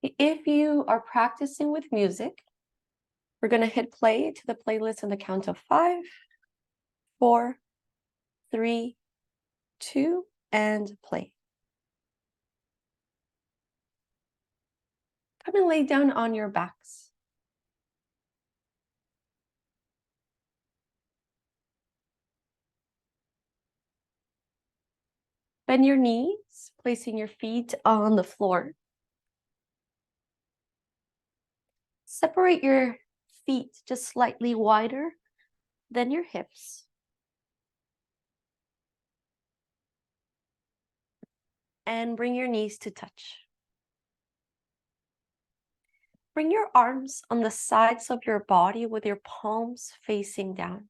If you are practicing with music, we're going to hit play to the playlist on the count of 5, 4, 3, 2, and play. Come and lay down on your backs. Bend your knees, placing your feet on the floor. Separate your feet just slightly wider than your hips. And bring your knees to touch. Bring your arms on the sides of your body with your palms facing down.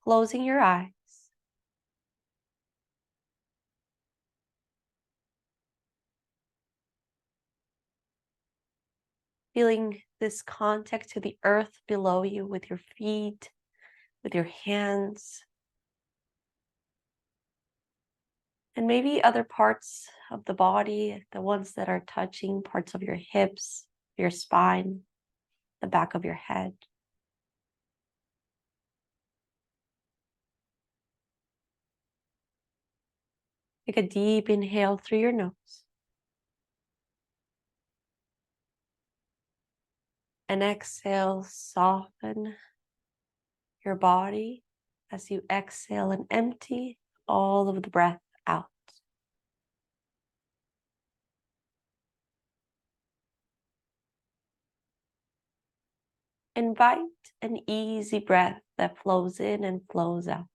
Closing your eyes. Feeling this contact to the earth below you with your feet, with your hands, and maybe other parts of the body, the ones that are touching parts of your hips, your spine, the back of your head. Take a deep inhale through your nose. And exhale, soften your body as you exhale and empty all of the breath out. Invite an easy breath that flows in and flows out.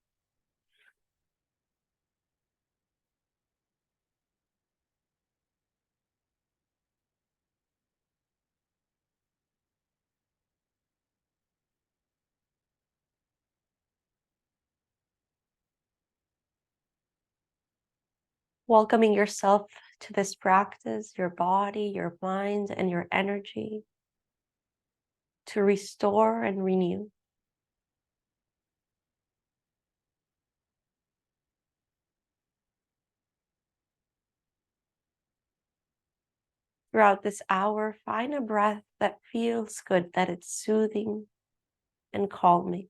Welcoming yourself to this practice, your body, your mind, and your energy to restore and renew. Throughout this hour, find a breath that feels good, that it's soothing and calming.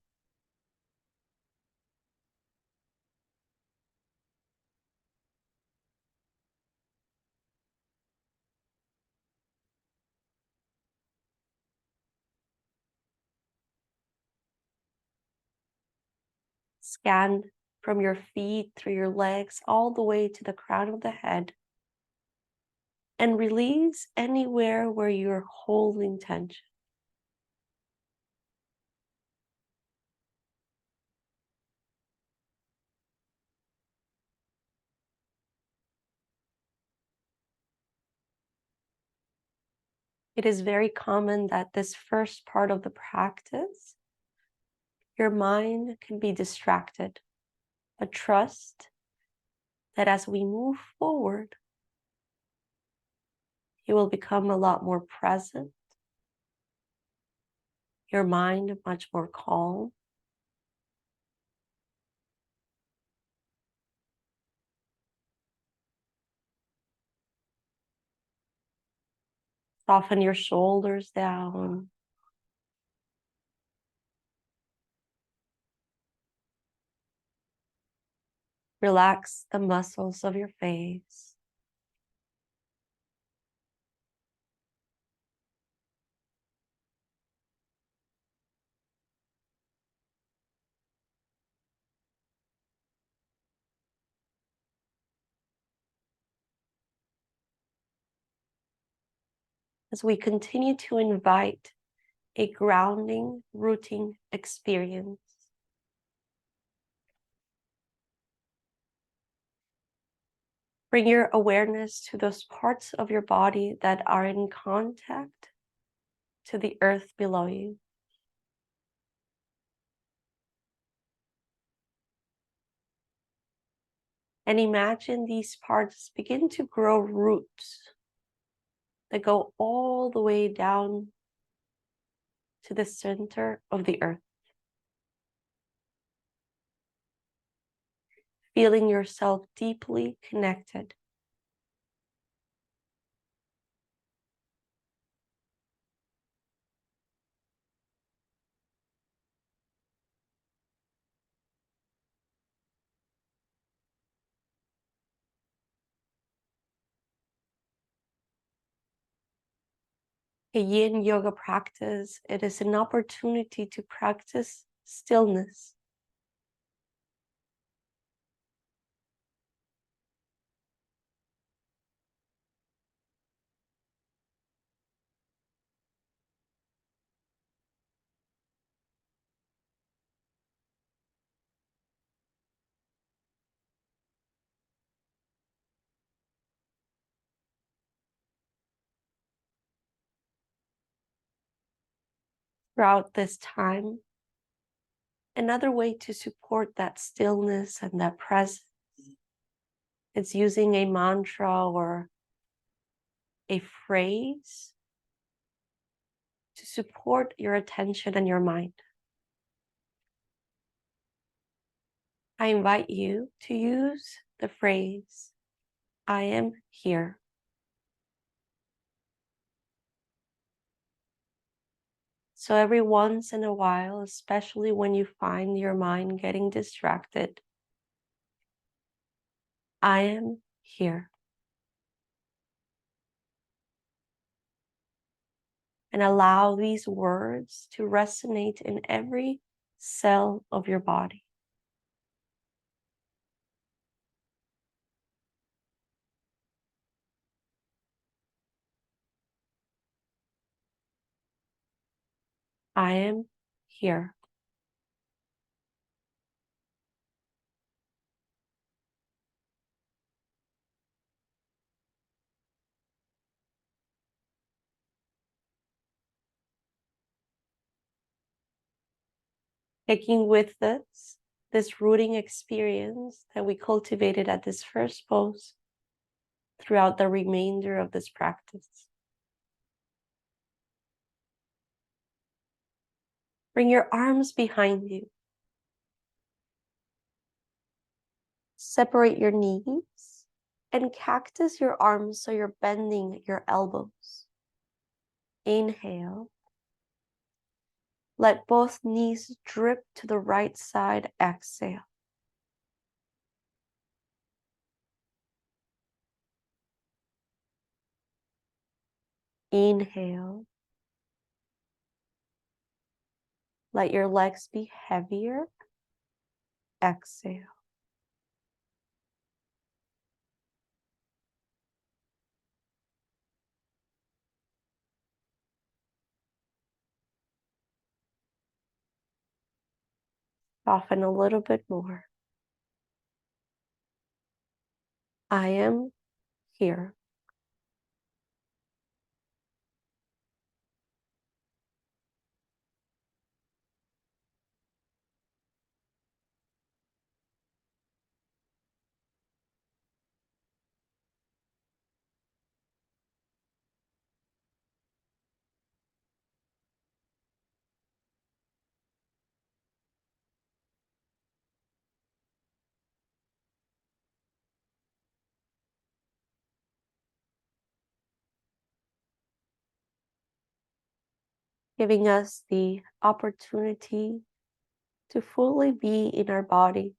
Scan from your feet through your legs all the way to the crown of the head, and release anywhere where you're holding tension. It is very common that this first part of the practice, your mind can be distracted, but trust that as we move forward, you will become a lot more present, your mind much more calm. Soften your shoulders down. Relax the muscles of your face. As we continue to invite a grounding, rooting experience. Bring your awareness to those parts of your body that are in contact to the earth below you. And imagine these parts begin to grow roots that go all the way down to the center of the earth. feeling yourself deeply connected. A yin yoga practice, it is an opportunity to practice stillness. Throughout this time, another way to support that stillness and that presence is using a mantra or a phrase to support your attention and your mind. I invite you to use the phrase, I am here. So every once in a while, especially when you find your mind getting distracted, I am here. And allow these words to resonate in every cell of your body. I am here. Taking with us this rooting experience that we cultivated at this first pose throughout the remainder of this practice. Bring your arms behind you. Separate your knees and cactus your arms so you're bending your elbows. Inhale. Let both knees drip to the right side. Exhale. Inhale. Let your legs be heavier. Exhale. Soften a little bit more. I am here. Giving us the opportunity to fully be in our bodies.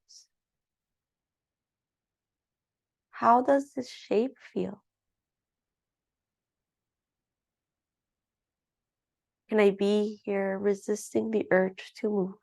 How does this shape feel? Can I be here resisting the urge to move?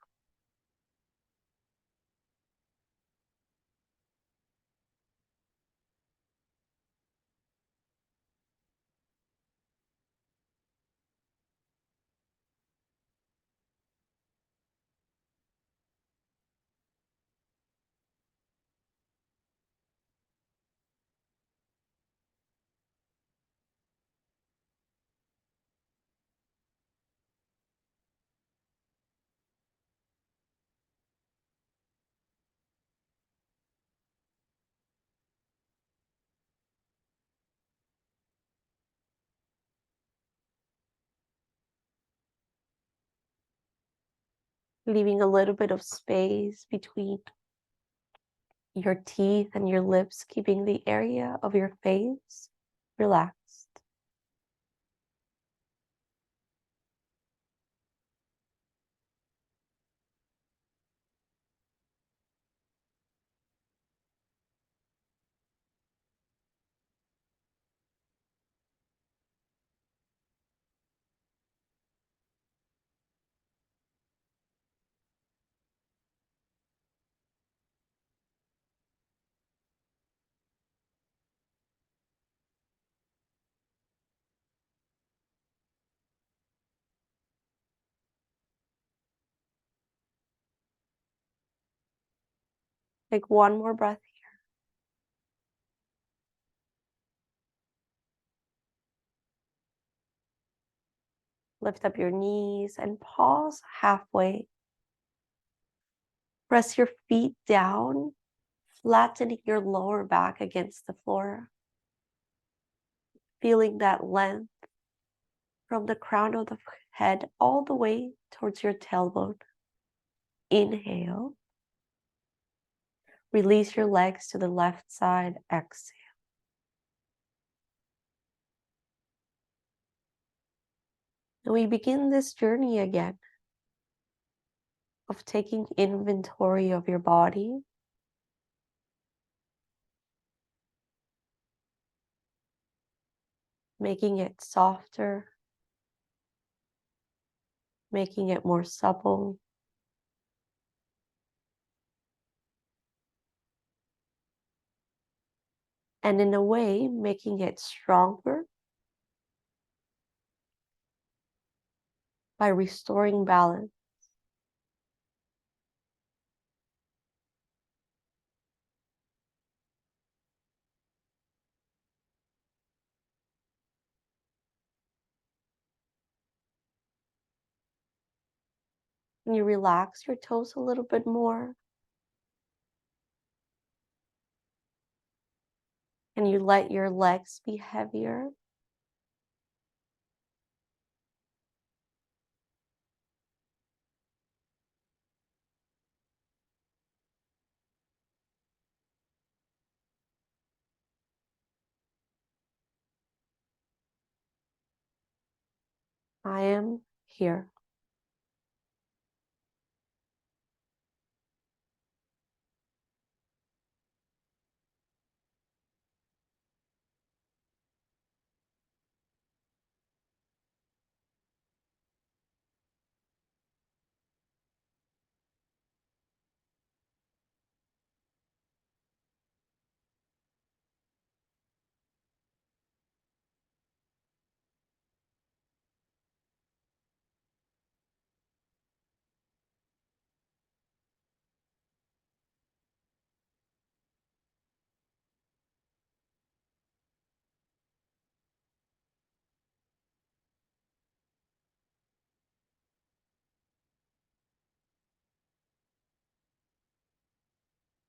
Leaving a little bit of space between Your teeth and your lips keeping the area of your face relaxed. Take one more breath. Lift up your knees and pause halfway. Press your feet down, flattening your lower back against the floor. Feeling that length from the crown of the head all the way towards your tailbone. Inhale. Release your legs to the left side. Exhale. And we begin this journey again of taking inventory of your body, making it softer, making it more supple, and in a way, making it stronger by restoring balance. And you relax your toes a little bit more, and you let your legs be heavier. I am here.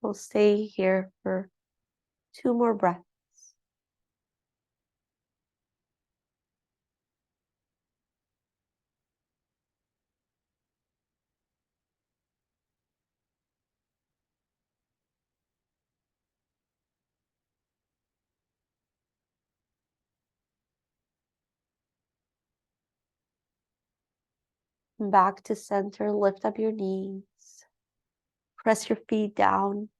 We'll stay here for 2 more breaths. Back to center, lift up your knees. Press your feet down,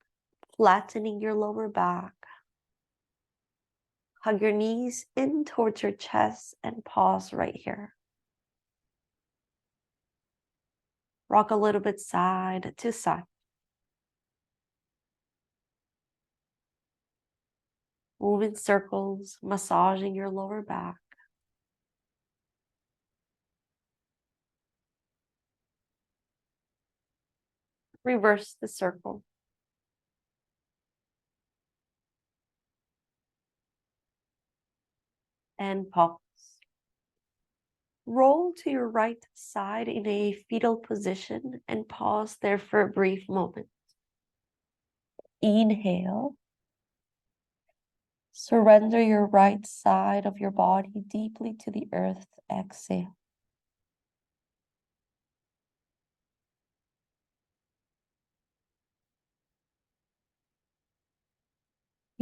flattening your lower back. Hug your knees in towards your chest and pause right here. Rock a little bit side to side. Move in circles, massaging your lower back. Reverse the circle. And pause. Roll to your right side in a fetal position and pause there for a brief moment. Inhale. Surrender your right side of your body deeply to the earth. Exhale.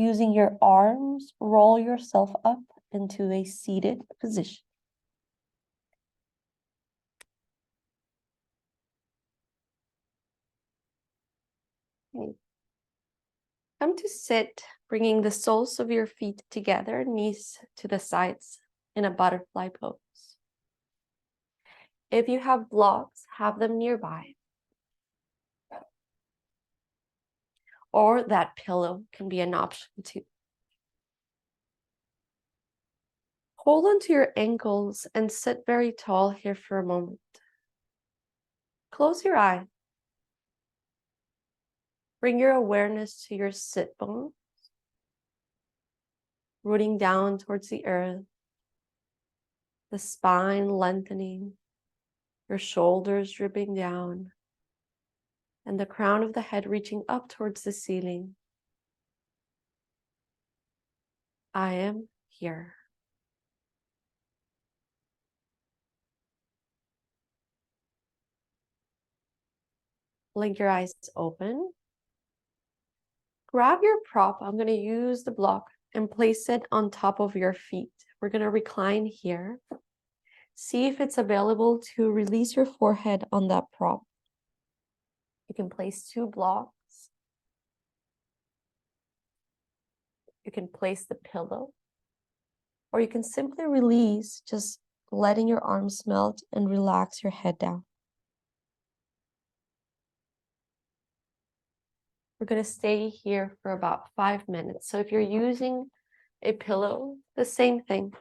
Using your arms, roll yourself up into a seated position. Okay. Come to sit, bringing the soles of your feet together, knees to the sides in a butterfly pose. If you have blocks, have them nearby. Or that pillow can be an option too. Hold onto your ankles and sit very tall here for a moment. Close your eyes. Bring your awareness to your sit bones, rooting down towards the earth, the spine lengthening, your shoulders dripping down, and the crown of the head reaching up towards the ceiling. I am here. Blink your eyes open. Grab your prop. I'm going to use the block and place it on top of your feet. We're going to recline here. See if it's available to release your forehead on that prop. You can place 2 blocks. You can place the pillow. Or you can simply release, just letting your arms melt and relax your head down. We're going to stay here for about 5 minutes. So if you're using a pillow, the same thing.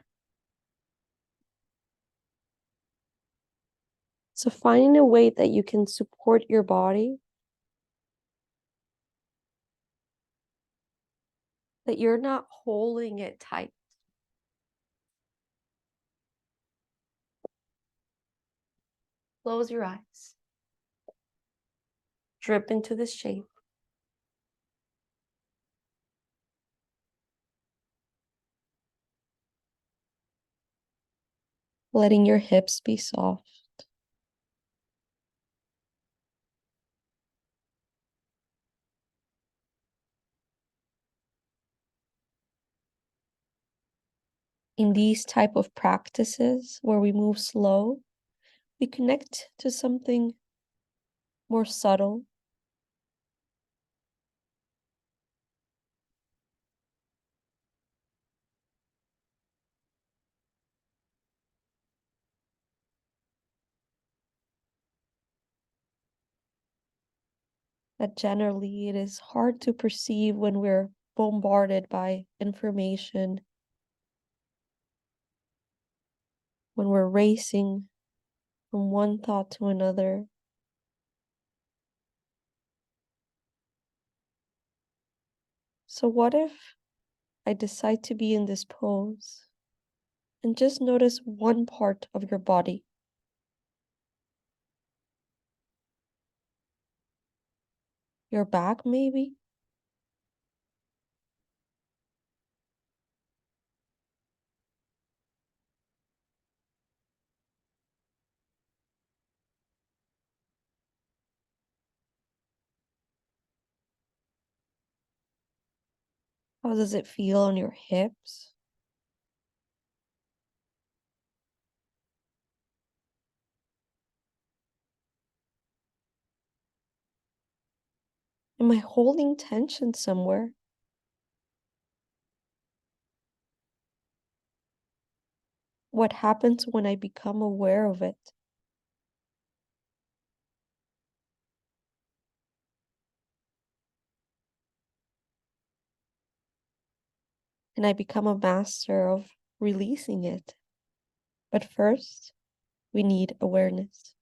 So finding a way that you can support your body, that you're not holding it tight. Close your eyes. Drip into this shape. Letting your hips be soft. In these type of practices where we move slow, we connect to something more subtle. That generally it is hard to perceive when we're bombarded by information, when we're racing from one thought to another. So what if I decide to be in this pose and just notice one part of your body? Your back, maybe? How does it feel on your hips? Am I holding tension somewhere? What happens when I become aware of it? And I become a master of releasing it. But first, we need awareness.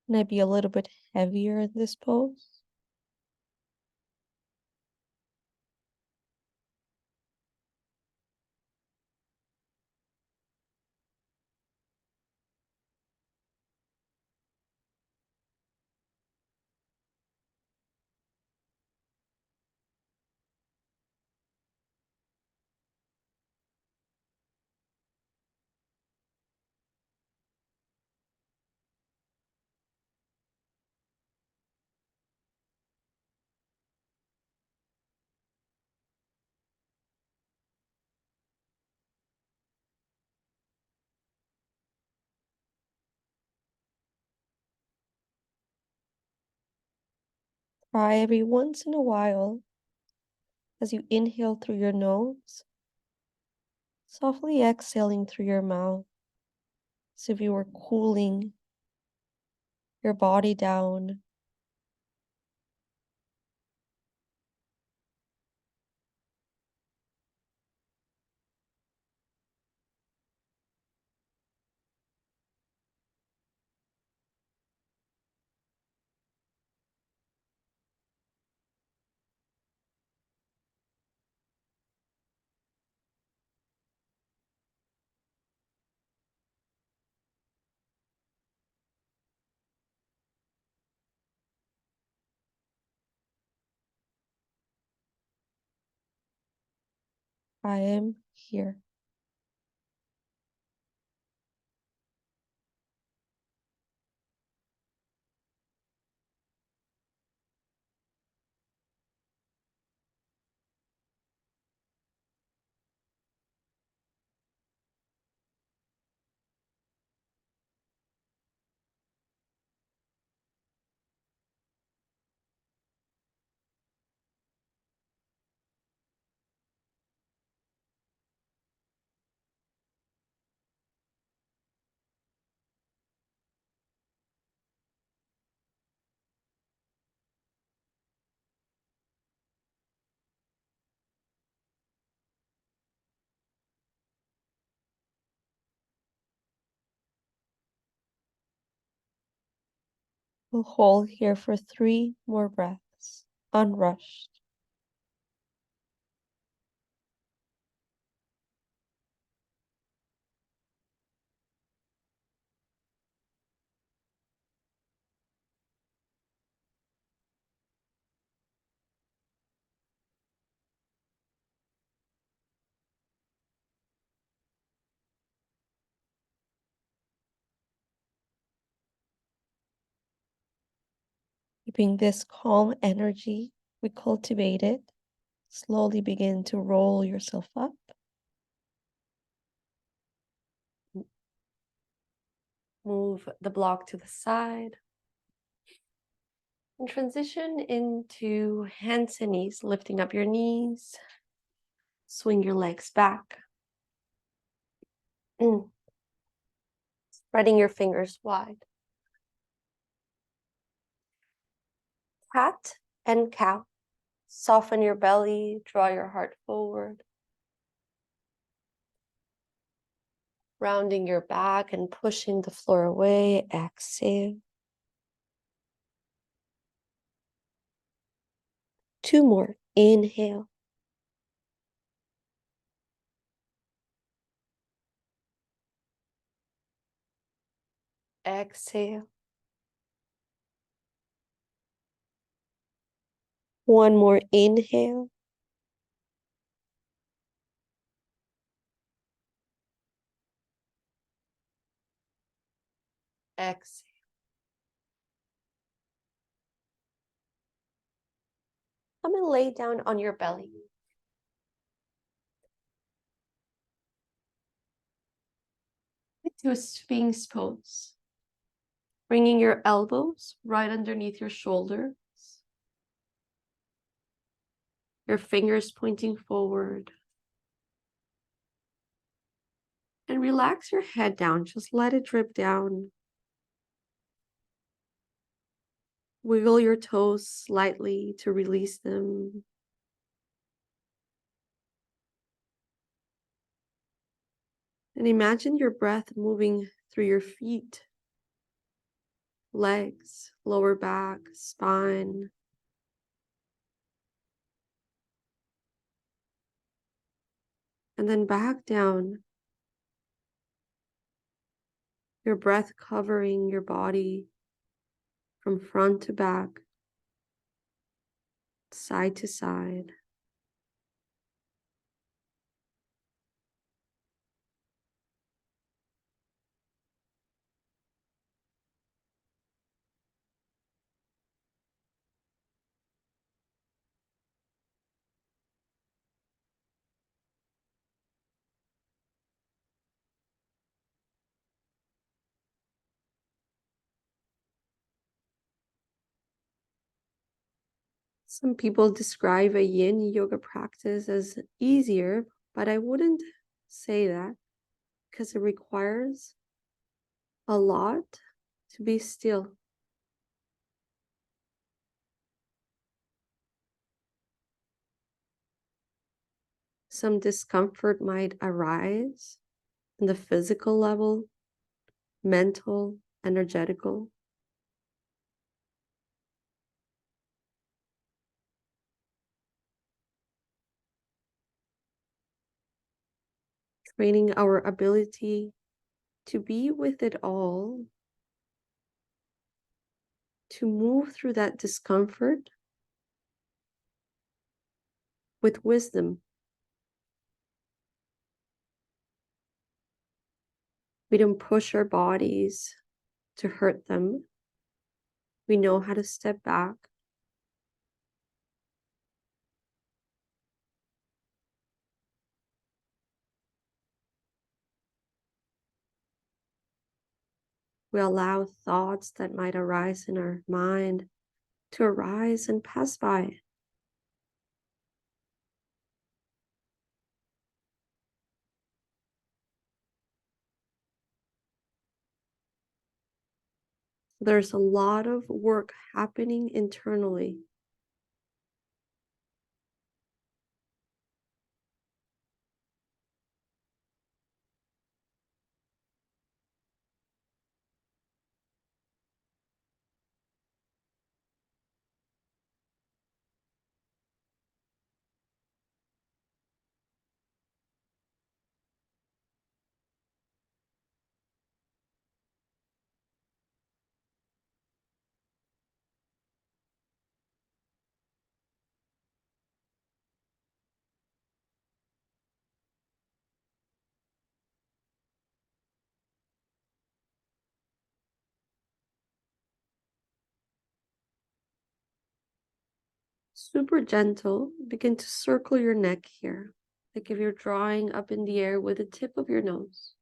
Can I be a little bit heavier in this pose? Try every once in a while as you inhale through your nose, softly exhaling through your mouth, as if you were cooling your body down. I am here. We'll hold here for 3 more breaths, unrushed. Keeping this calm energy, we cultivate it. Slowly begin to roll yourself up. Move the block to the side. And transition into hands and knees, lifting up your knees. Swing your legs back. Spreading your fingers wide. Cat and cow. Soften your belly, draw your heart forward. Rounding your back and pushing the floor away. Exhale. 2 more. Inhale. Exhale. 1 more. Inhale. Exhale. Come and lay down on your belly. Into a Sphinx pose. Bringing your elbows right underneath your shoulders. Your fingers pointing forward. And relax your head down. Just let it drip down. Wiggle your toes slightly to release them. And imagine your breath moving through your feet, legs, lower back, spine. And then back down. Your breath covering your body from front to back, side to side. Some people describe a yin yoga practice as easier, but I wouldn't say that because it requires a lot to be still. Some discomfort might arise in the physical level, mental, energetical. Training our ability to be with it all, to move through that discomfort with wisdom. We don't push our bodies to hurt them. We know how to step back. We allow thoughts that might arise in our mind to arise and pass by. There's a lot of work happening internally. Super gentle, begin to circle your neck here, like if you're drawing up in the air with the tip of your nose.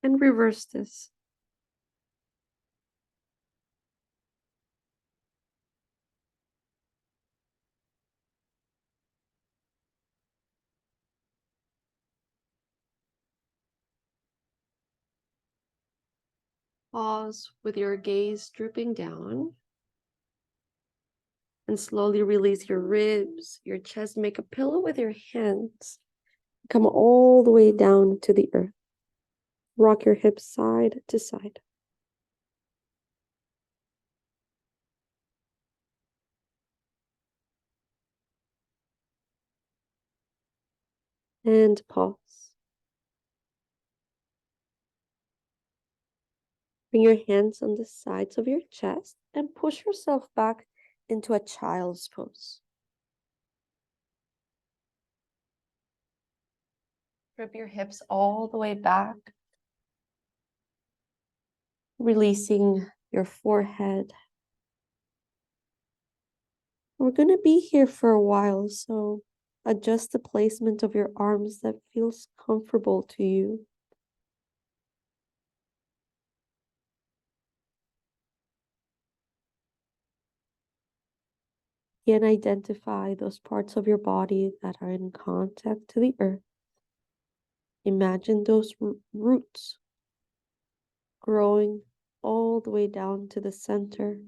And reverse this. Pause with your gaze drooping down. And slowly release your ribs, your chest. Make a pillow with your hands. Come all the way down to the earth. Rock your hips side to side. And pause. Bring your hands on the sides of your chest and push yourself back into a child's pose. Grip your hips all the way back, releasing your forehead. We're going to be here for a while, so adjust the placement of your arms that feels comfortable to you. Again, identify those parts of your body that are in contact to the earth. Imagine those roots growing all the way down to the center,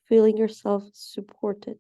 feeling yourself supported.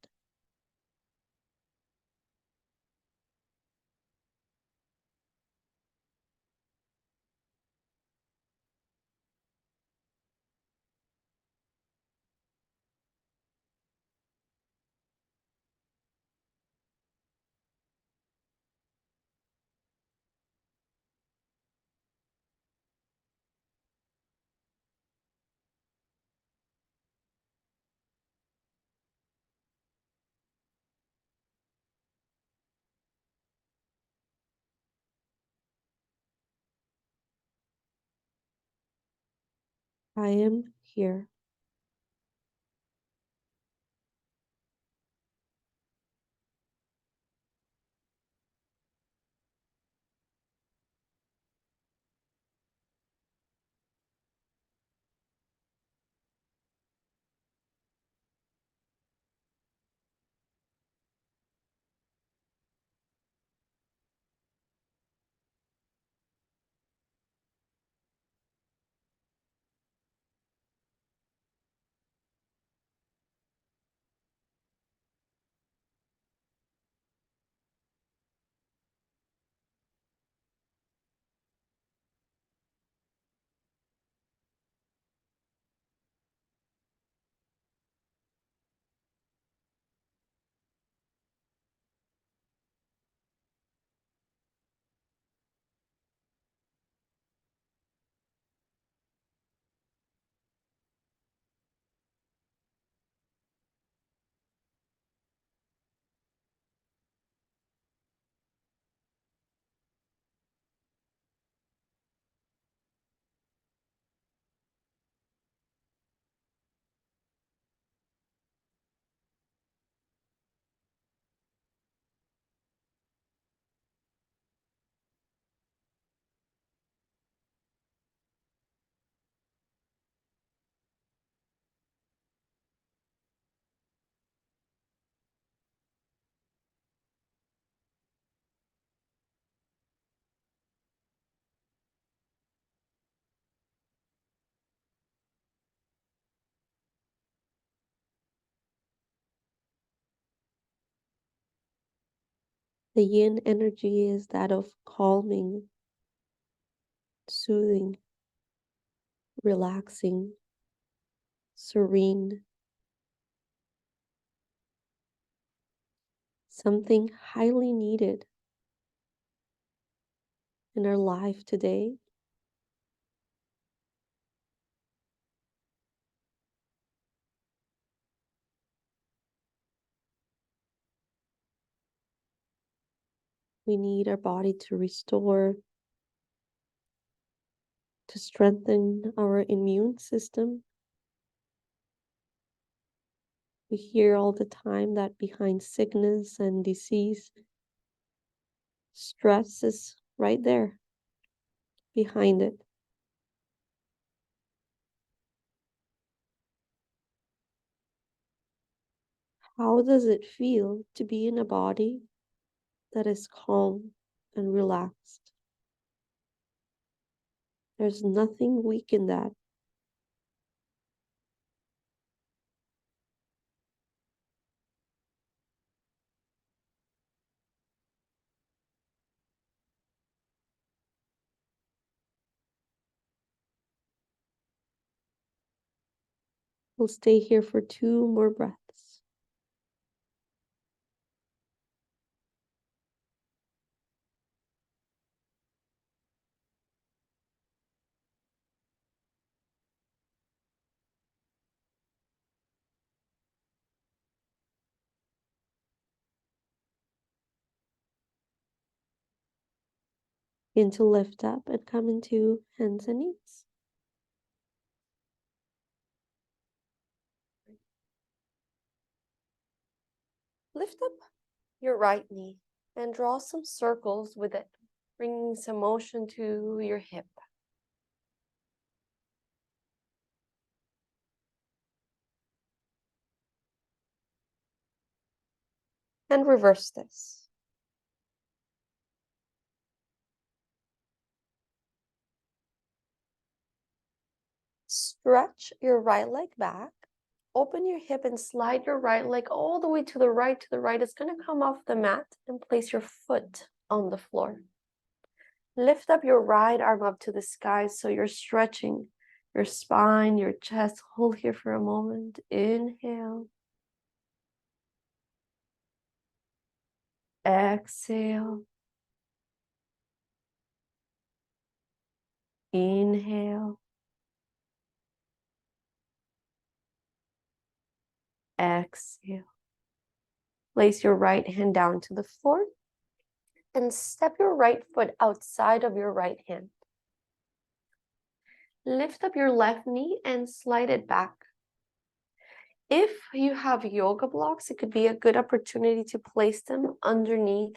I am here. The yin energy is that of calming, soothing, relaxing, serene, something highly needed in our life today. We need our body to restore, to strengthen our immune system. We hear all the time that behind sickness and disease, stress is right there behind it. How does it feel to be in a body that is calm and relaxed? There's nothing weak in that. We'll stay here for 2 more breaths. Begin to lift up and come into hands and knees. Lift up your right knee and draw some circles with it, bringing some motion to your hip. And reverse this. Stretch your right leg back. Open your hip and slide your right leg all the way to the right. It's going to come off the mat and place your foot on the floor. Lift up your right arm up to the sky so you're stretching your spine, your chest. Hold here for a moment. Inhale. Exhale. Inhale. Exhale. Place your right hand down to the floor and step your right foot outside of your right hand. Lift up your left knee and slide it back. If you have yoga blocks, it could be a good opportunity to place them underneath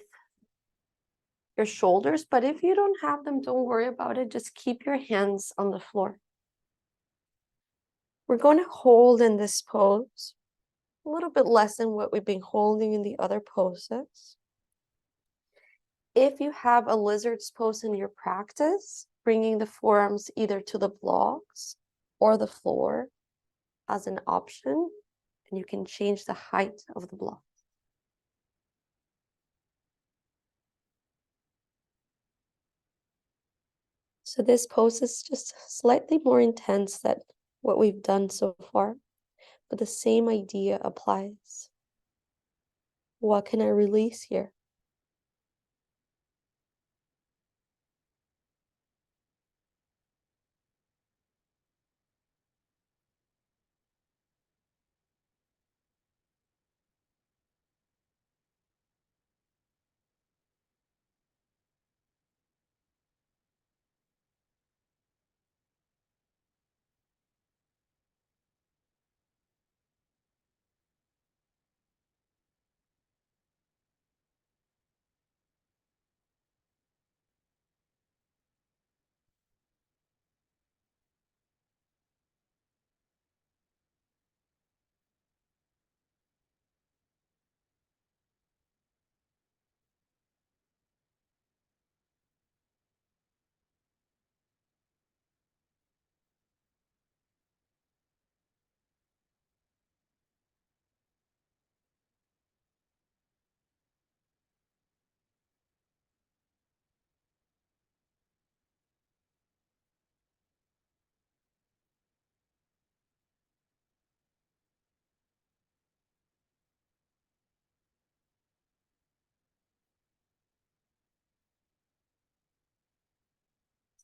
your shoulders. But if you don't have them, don't worry about it. Just keep your hands on the floor. We're going to hold in this pose a little bit less than what we've been holding in the other poses. If you have a lizard's pose in your practice, bringing the forearms either to the blocks or the floor as an option, and you can change the height of the block. So this pose is just slightly more intense than what we've done so far, but the same idea applies. What can I release here?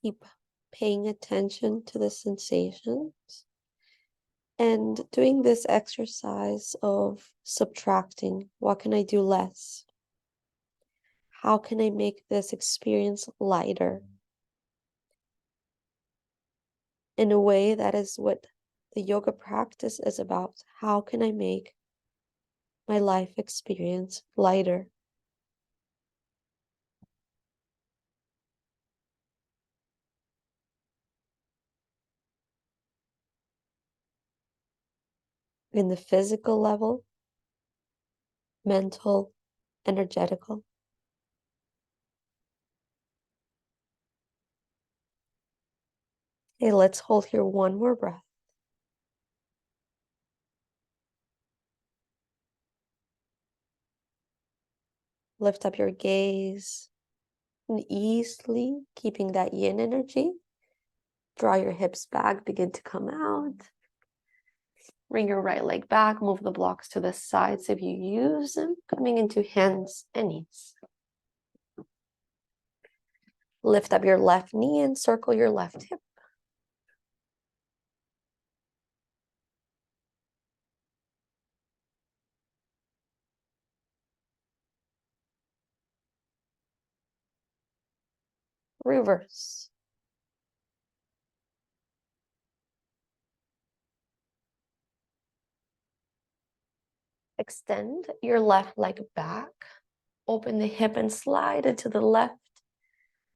Keep paying attention to the sensations and doing this exercise of subtracting. What can I do less? How can I make this experience lighter? In a way, that is what the yoga practice is about. How can I make my life experience lighter? In the physical level, mental, energetical. Okay, let's hold here one more breath. Lift up your gaze and easily keeping that yin energy. Draw your hips back, begin to come out. Bring your right leg back, move the blocks to the sides if you use them, coming into hands and knees. Lift up your left knee and circle your left hip. Reverse. Extend your left leg back. Open the hip and slide it to the left.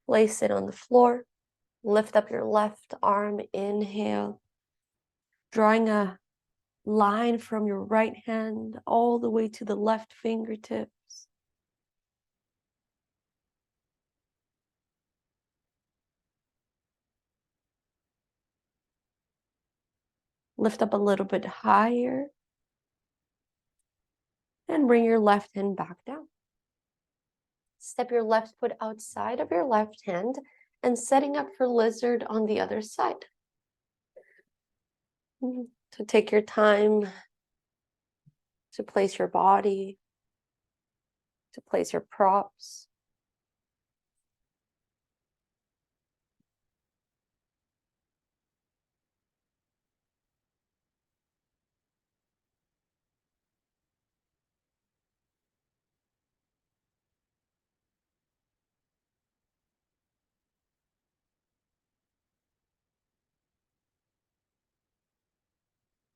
Place it on the floor. Lift up your left arm. Inhale. Drawing a line from your right hand all the way to the left fingertips. Lift up a little bit higher. And bring your left hand back down. Step your left foot outside of your left hand and setting up for lizard on the other side. So take your time to place your body, to place your props.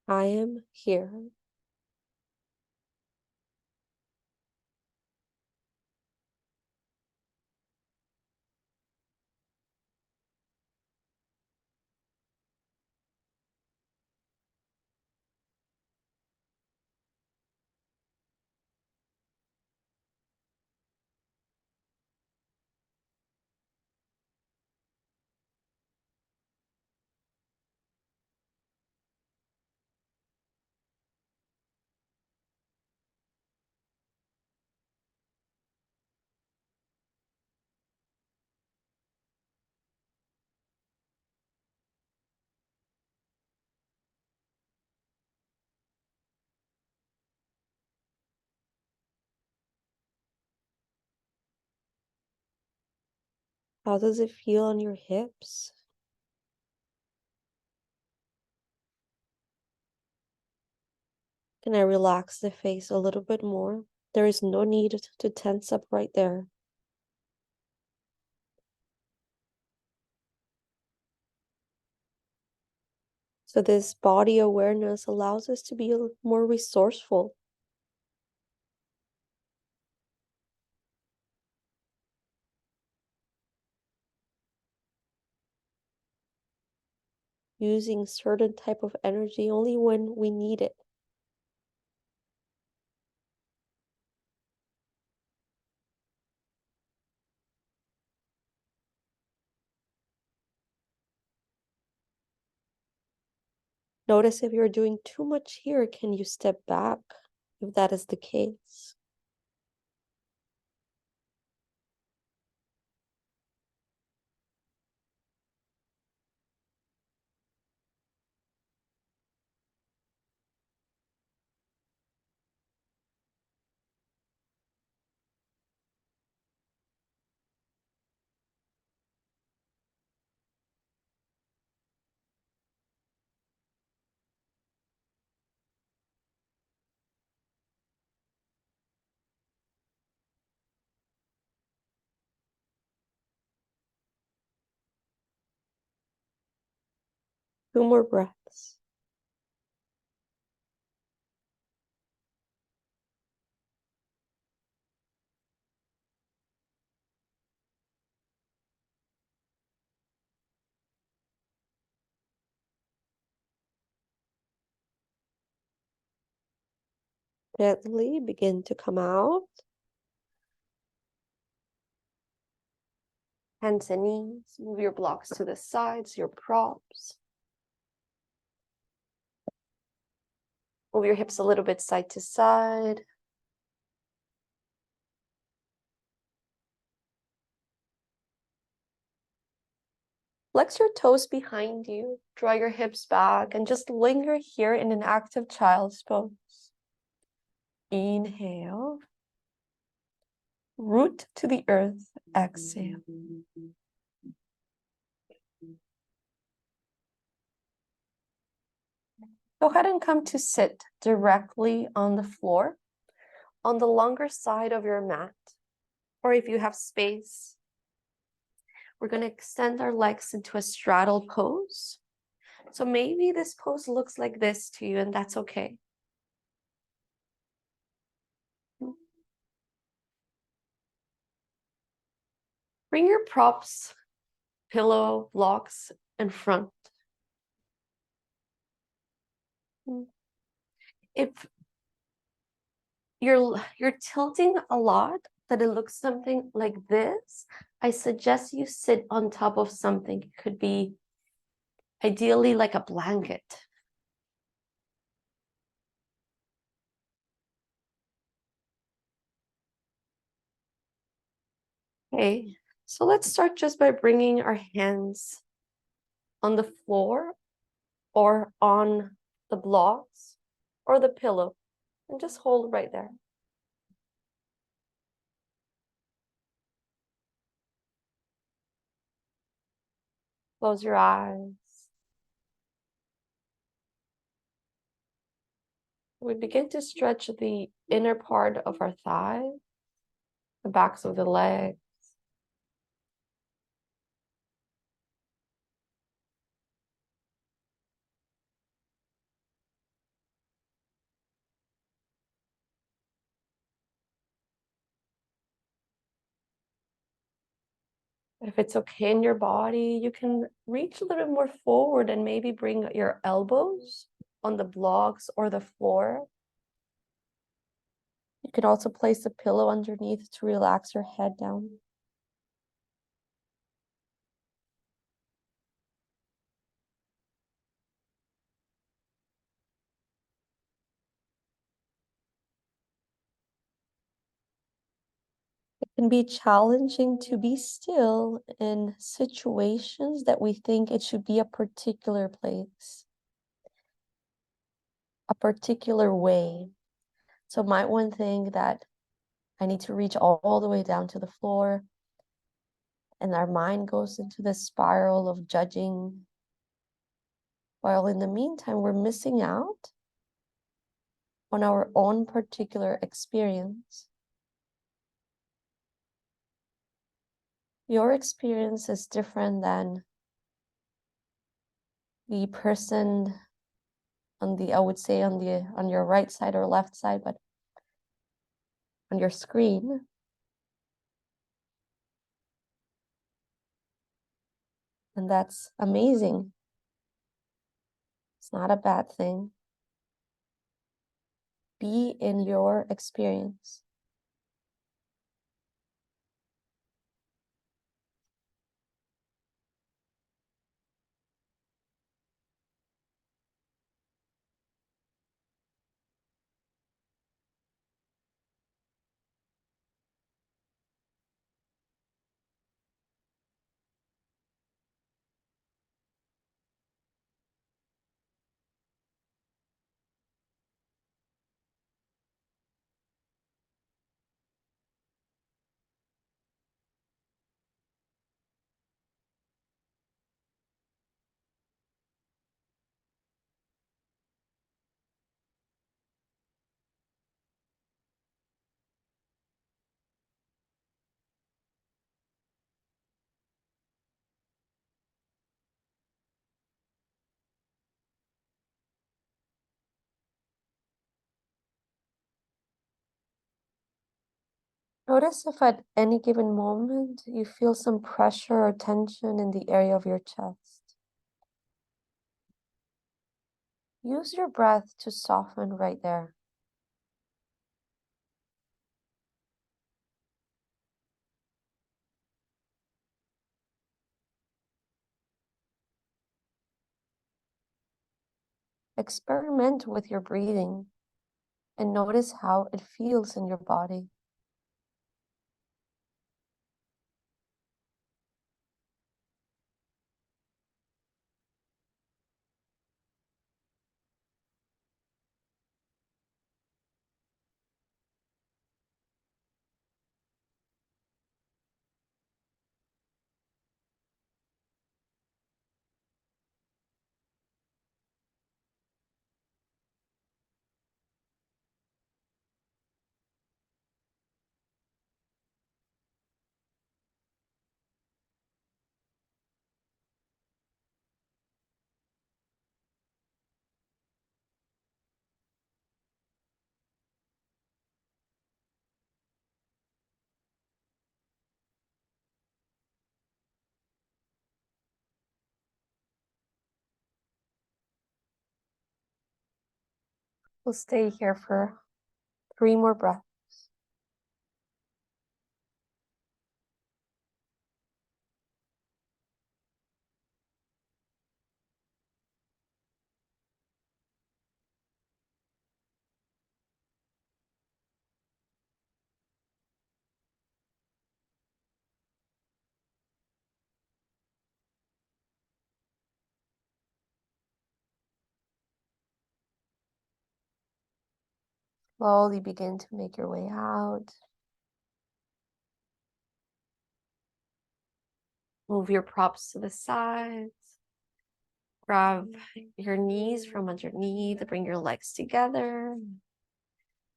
I am here. How does it feel on your hips? Can I relax the face a little bit more? There is no need to tense up right there. So this body awareness allows us to be more resourceful. Using certain type of energy only when we need it. Notice if you're doing too much here, can you step back if that is the case? Two more breaths. Gently begin to come out. Hands and knees. Move your blocks to the sides, your props. Move your hips a little bit side to side. Flex your toes behind you. Draw your hips back and just linger here in an active child's pose. Inhale. Root to the earth. Exhale. Go ahead and come to sit directly on the floor, on the longer side of your mat. Or if you have space, we're going to extend our legs into a straddle pose. So maybe this pose looks like this to you, and that's okay. Bring your props, pillow, blocks in front. If you're tilting a lot, that it looks something like this, I suggest you sit on top of something. It could be ideally like a blanket. Okay, so let's start just by bringing our hands on the floor or on the blocks or the pillow and just hold right there. Close your eyes. We begin to stretch the inner part of our thigh, the backs of the legs. If it's okay in your body, you can reach a little bit more forward and maybe bring your elbows on the blocks or the floor. You can also place a pillow underneath to relax your head down. It can be challenging to be still in situations that we think it should be a particular place, a particular way. So might one think that I need to reach all the way down to the floor, and our mind goes into this spiral of judging, while in the meantime, we're missing out on our own particular experience. Your experience is different than the person on the, I would say on your right side or left side, but on your screen. And that's amazing. It's not a bad thing. Be in your experience. Notice if at any given moment you feel some pressure or tension in the area of your chest. Use your breath to soften right there. Experiment with your breathing and notice how it feels in your body. We'll stay here for 3 more breaths. Slowly begin to make your way out. Move your props to the sides. Grab your knees from underneath. Bring your legs together.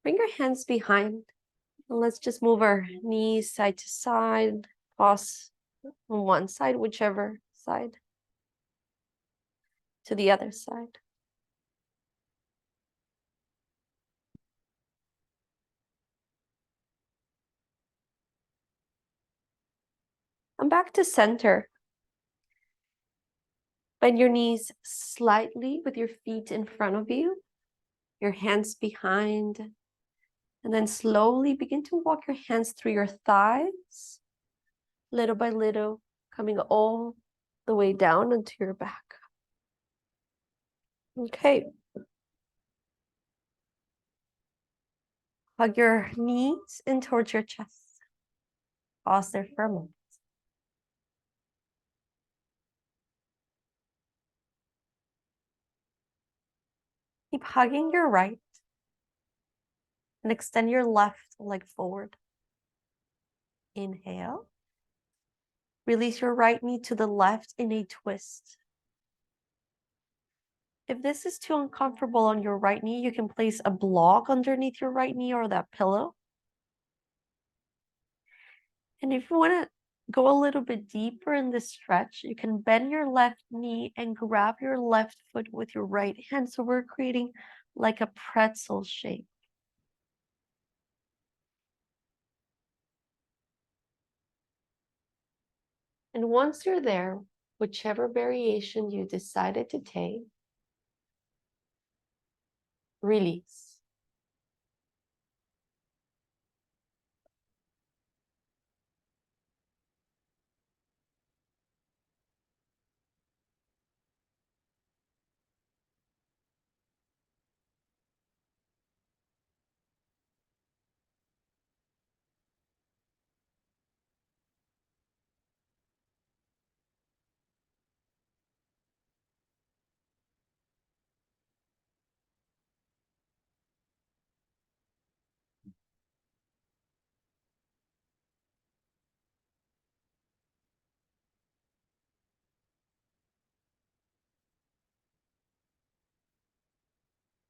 Bring your hands behind. And let's just move our knees side to side. Pause on one side, whichever side, to the other side. Come back to center. Bend your knees slightly with your feet in front of you, your hands behind, and then slowly begin to walk your hands through your thighs, little by little, coming all the way down onto your back. Okay. Hug your knees in towards your chest. Pause there for a moment. Keep hugging your right and extend your left leg forward. Inhale. Release your right knee to the left in a twist. If this is too uncomfortable on your right knee, you can place a block underneath your right knee or that pillow. And if you want to go a little bit deeper in this stretch, you can bend your left knee and grab your left foot with your right hand. So we're creating like a pretzel shape. And once you're there, whichever variation you decided to take, release.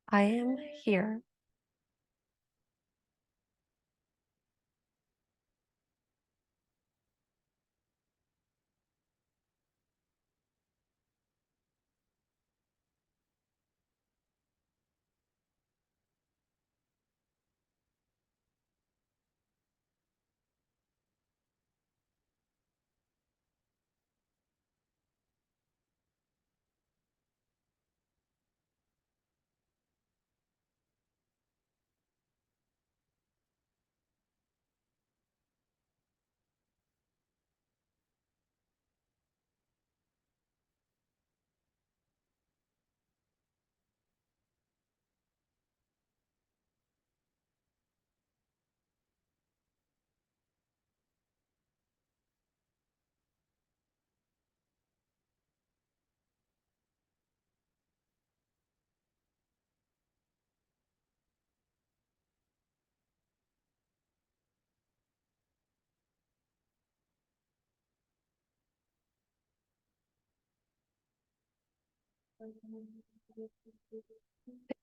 I am here.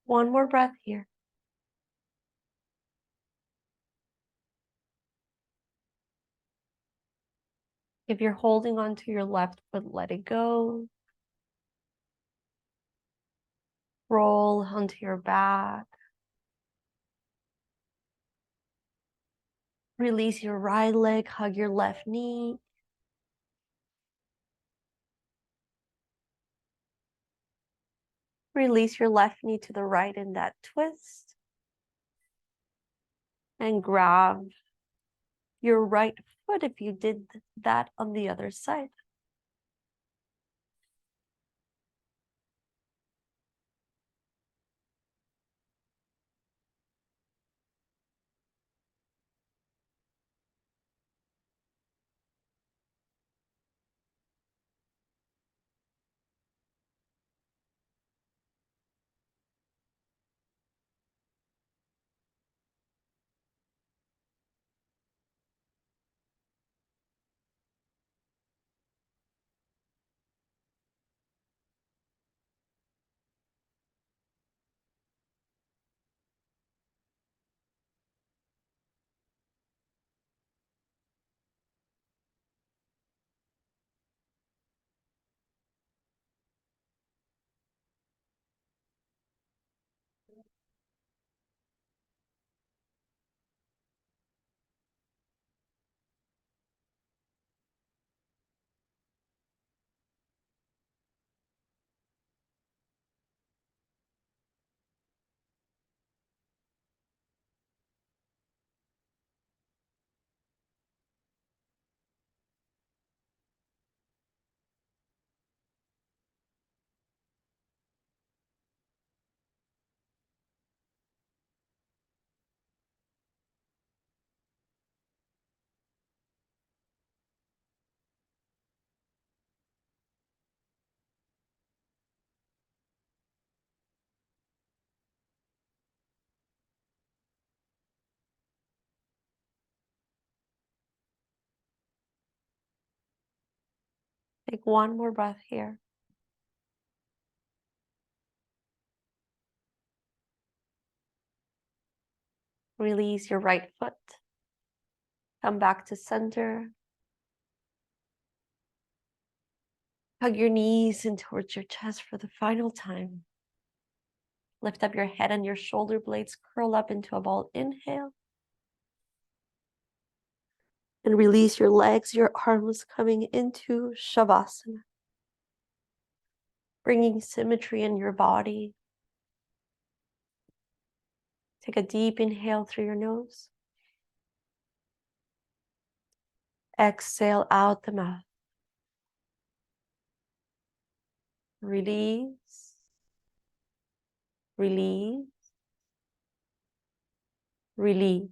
One more breath here. If you're holding onto your left foot, let it go. Roll onto your back. Release your right leg, hug your left knee. Release your left knee to the right in that twist. And grab your right foot if you did that on the other side. Take one more breath here. Release your right foot. Come back to center. Hug your knees in towards your chest for the final time. Lift up your head and your shoulder blades curl up into a ball. Inhale. And release your legs, your arms coming into Shavasana. Bringing symmetry in your body. Take a deep inhale through your nose. Exhale out the mouth. Release. Release. Release.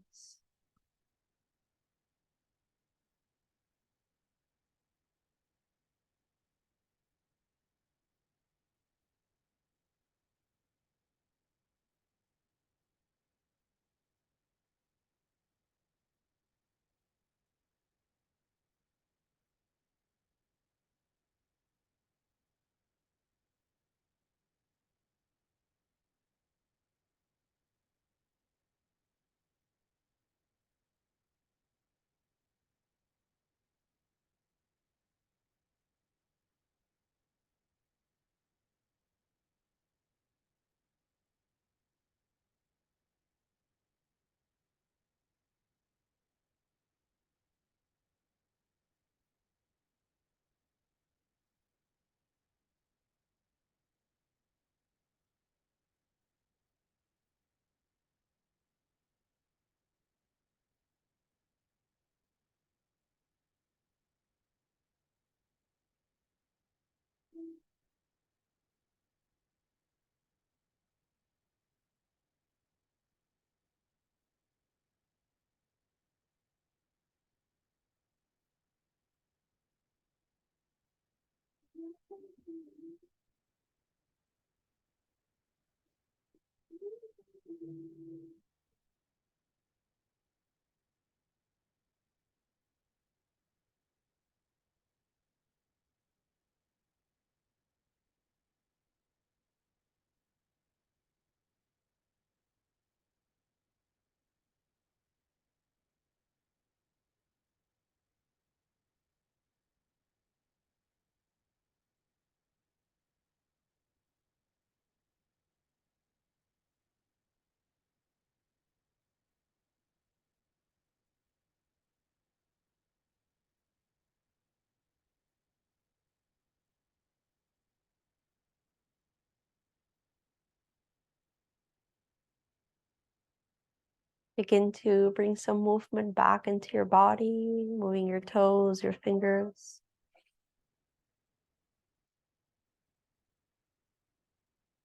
Begin to bring some movement back into your body, moving your toes, your fingers.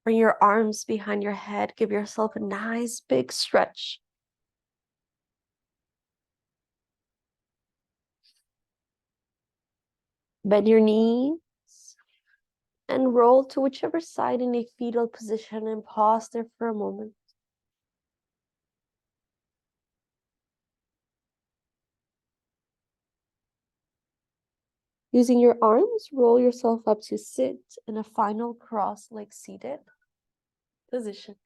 Bring your arms behind your head. Give yourself a nice big stretch. Bend your knees and roll to whichever side in a fetal position and pause there for a moment. Using your arms, roll yourself up to sit in a final cross-legged seated position.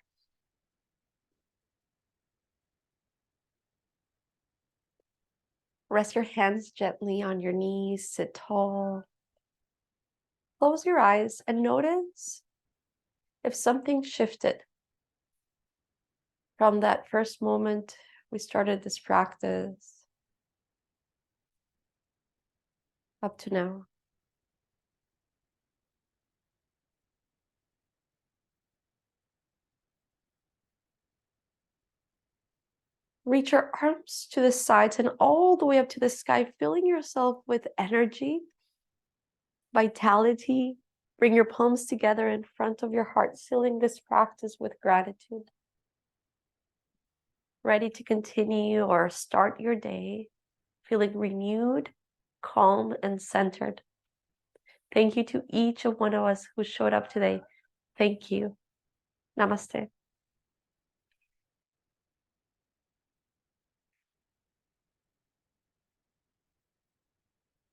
Rest your hands gently on your knees, sit tall. Close your eyes and notice if something shifted from that first moment we started this practice up to now. Reach your arms to the sides and all the way up to the sky, filling yourself with energy, vitality. Bring your palms together in front of your heart, sealing this practice with gratitude. Ready to continue or start your day, feeling renewed, calm, and centered. Thank you to each of one of us who showed up today. Thank you. Namaste.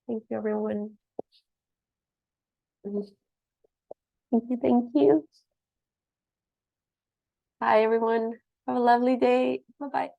Thank you, everyone. Thank you. Thank you. Bye, everyone. Have a lovely day. Bye bye.